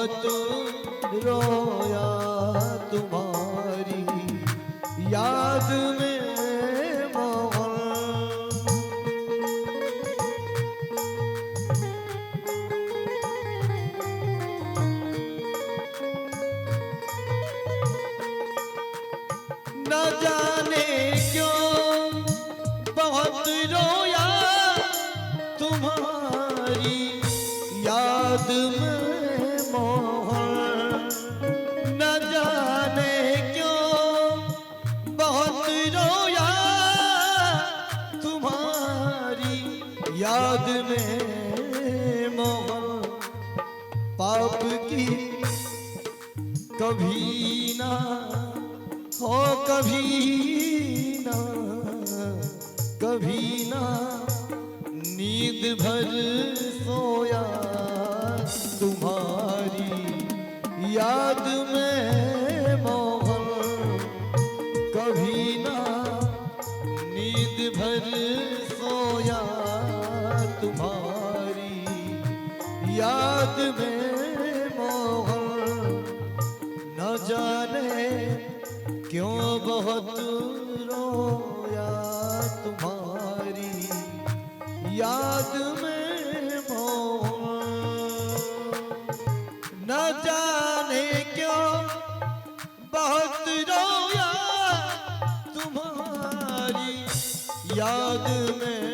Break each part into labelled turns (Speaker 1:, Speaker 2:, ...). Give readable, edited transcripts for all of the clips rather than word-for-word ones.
Speaker 1: बहुत रोया तुम्हारी याद में मोहन। न जाने क्यों बहुत रोया तुम्हारी याद में मोहन। न जाने क्यों बहुत रोया तुम्हारी याद में मोहन। पाप की कभी ना हो कभी ना नींद भर सोया तुम्हारी याद में मोहन। कभी ना नींद भर सोया तुम्हारी याद में मोहन। न जाने क्यों बहुत रोया तुम्हारी याद में मोहन। न जाने क्यों बहुत रोया तुम्हारी याद में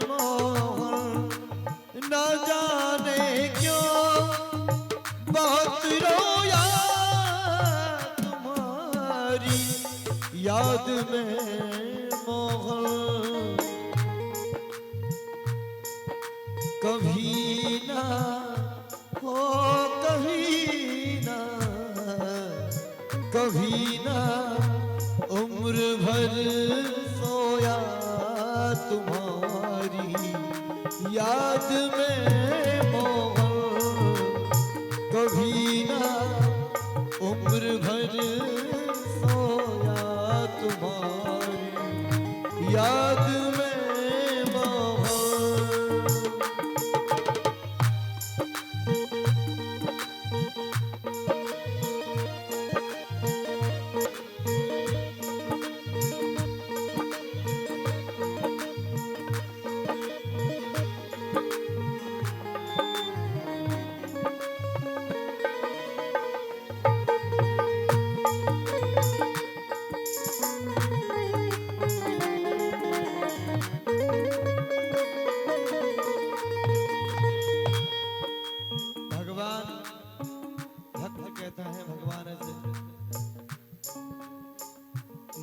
Speaker 1: मोहन। न जाने क्यों बहुत रोया याद में मोहन। कभी ना हो कभी ना उम्र भर सोया तुम्हारी याद में मोहन। कभी ना उम्र भर तुम्हारी याद में मोहन।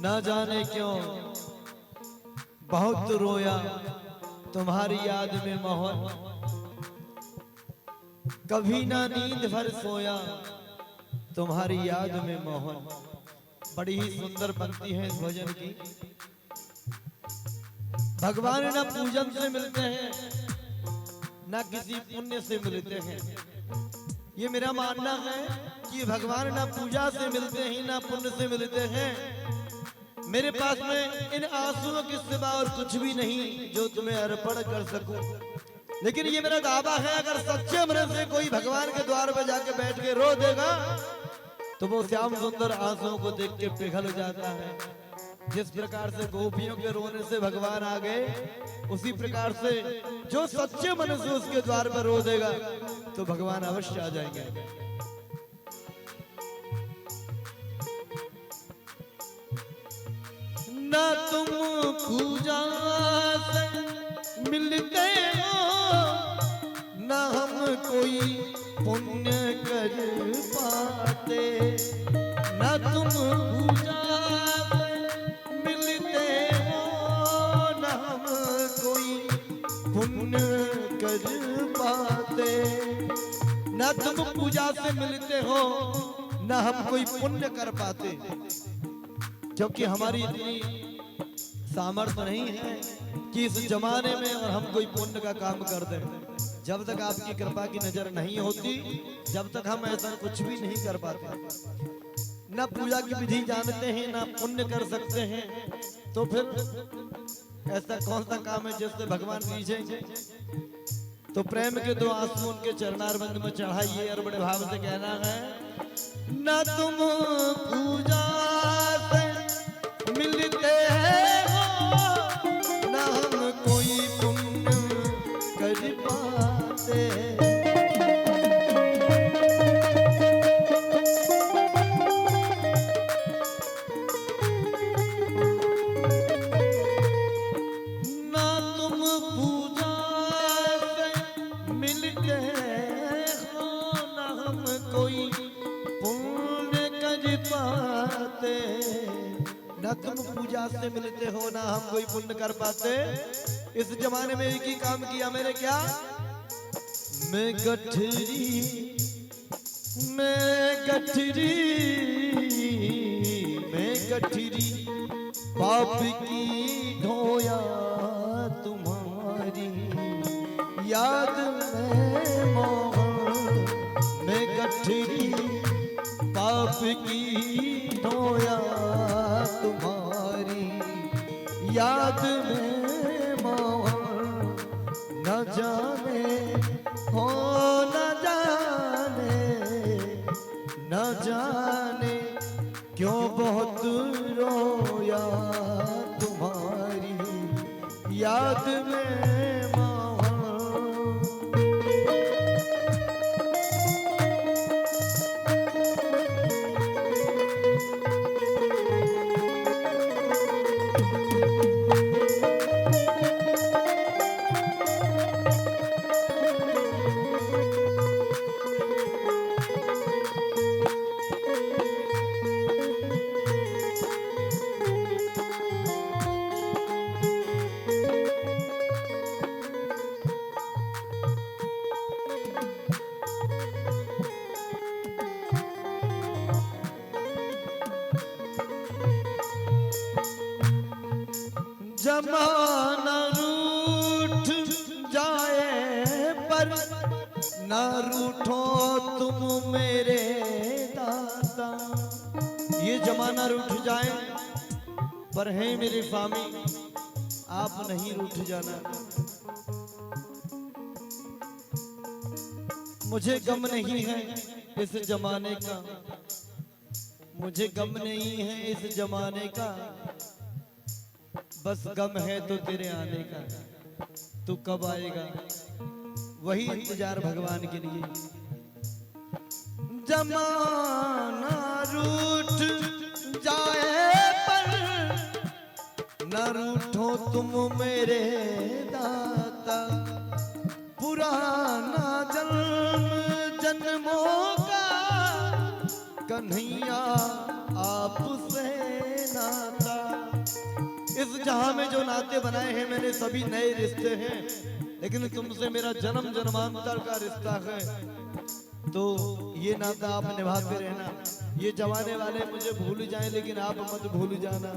Speaker 1: न जाने क्यों बहुत रोया तुम्हारी याद में मोहन। कभी ना नींद भर सोया तुम्हारी याद में मोहन। बड़ी ही सुंदर पंक्ति है इस भजन की। भगवान न पूजन से मिलते हैं न किसी पुण्य से मिलते हैं। ये मेरा मानना है कि भगवान न पूजा से मिलते हैं न पुण्य से मिलते हैं। मेरे पास में इन आंसुओं के सिवा और कुछ भी नहीं जो तुम्हें अर्पण कर सकूं। लेकिन ये मेरा दावा है, अगर सच्चे मन से कोई भगवान के द्वार पर जाके बैठ के रो देगा तो वो श्याम सुंदर आंसुओं को देख के पिघल जाता है। जिस प्रकार से गोपियों के रोने से भगवान आ गए, उसी प्रकार से जो सच्चे मन से उसके द्वार पर रो देगा तो भगवान अवश्य आ जाएंगे। न तुम पूजा से मिलते हो न हम कोई पुण्य कर पाते। न तुम पूजा से मिलते हो न हम कोई पुण्य कर पाते। न तुम पूजा से मिलते हो न हम कोई पुण्य कर पाते। क्योंकि हमारी इतनी सामर्थ्य नहीं है कि इस जमाने में और हम कोई पुण्य का काम कर दें। जब तक आपकी कृपा की नजर नहीं होती, जब तक हम ऐसा कुछ भी नहीं कर पाते। न पूजा की विधि जानते हैं न पुण्य कर सकते हैं, तो फिर ऐसा कौन सा काम है जिससे भगवान रीझेंगे। तो प्रेम के दो आंसू उनके चरणारविंद में चढ़ाइए और बड़े भाव से कहना है, न तुम पूजा से मिलते हो, न हम कोई पुण्य कर पाते। न तुम पूजा से मिलते हो, ना हम कोई पुण्य कर पाते। इस जमाने में एक ही काम किया मैंने, क्या? मैं गठरी, मैं गठरी, मैं गठरी पाप की ढोया तुम्हारी याद में मोहन। मैं गठरी पाप की ढोया तुम्हारी याद में मोहन। न जाने हो न जाने, न जाने क्यों बहुत रोया तुम्हारी याद में जमाना रूठ जाए पर न रूठो तुम मेरे दाता। ये जमाना रूठ जाए पर है मेरे स्वामी आप नहीं रूठ जाना। मुझे गम नहीं है इस जमाने का, मुझे गम नहीं है इस जमाने का, बस गम है तो तेरे आने का। तू कब आएगा वही इंतजार भगवान के लिए। जमाना रूठ जाए पर न रूठो तुम मेरे दाता। पुराना जन्म जन्मों का कन्हैया आपसे नाता। इस जहां में जो नाते बनाए हैं मैंने सभी नए रिश्ते हैं, लेकिन तुमसे मेरा जन्म जन्मांतर का रिश्ता है। तो ये नाता आप निभाते रहना। ये जमाने वाले मुझे भूल जाएं लेकिन आप मत भूल जाना।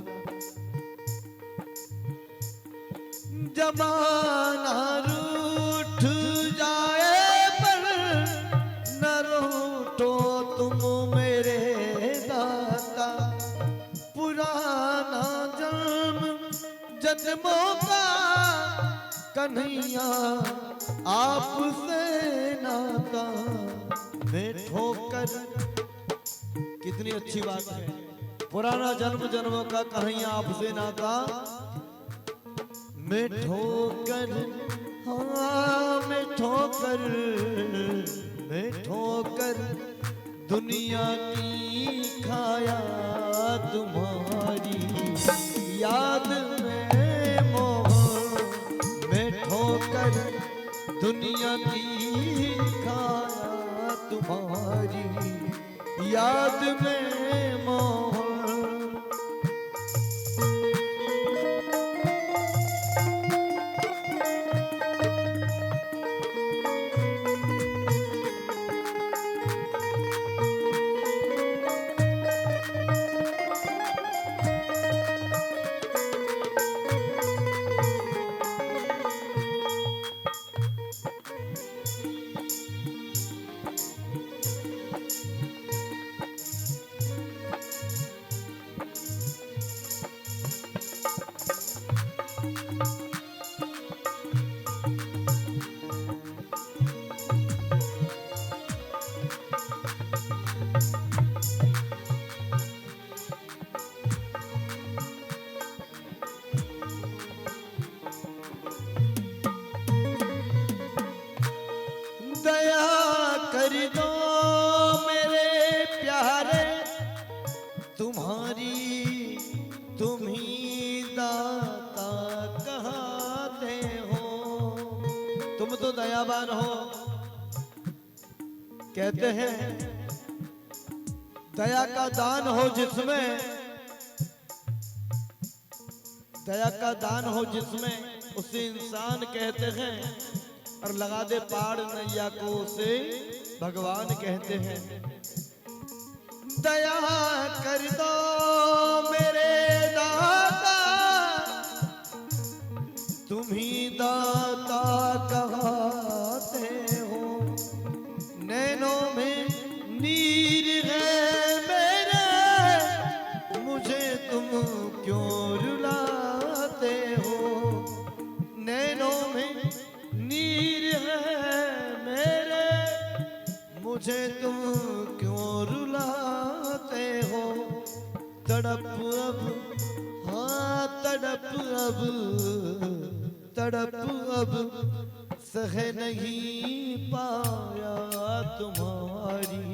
Speaker 1: जमाना रूठ जाए पर न रूठो तुम मेरे दाता। पुराना जन्मों का कन्हैया आपसे नाता। मैं ठोकर, कितनी अच्छी बात है, पुराना जन्म जन्मों का कन्हैया आपसे नाता। मैं ठोकर, हाँ मैं ठोकर, मैं ठोकर दुनिया की खाया तुम्हारी याद में मोहन। मैं ठोकर दुनिया की खाया तुम्हारी याद में मोहन। तुम तो दयावान हो। कहते हैं दया का दान हो जिसमें, दया का दान हो जिसमें उसे इंसान कहते हैं, और लगा दे पार नैया को उसे भगवान कहते हैं। दया कर दो मेरे दाता, तुम ही दाता कहते हो। नैनों में नीर है मेरे, मुझे तुम क्यों रुलाते हो। नैनों में नीर है मेरे, मुझे तुम क्यों रुलाते हो। तड़प अब, हाँ तड़प अब, तड़प अब सह नहीं पाया तुम्हारी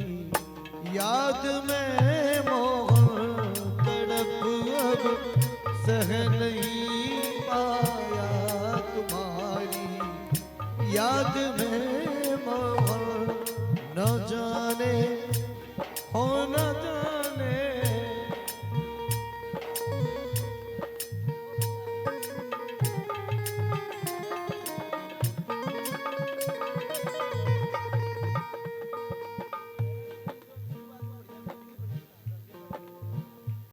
Speaker 1: याद में मोहन। तड़प अब सह नहीं पाया तुम्हारी याद में मोहन। न जाने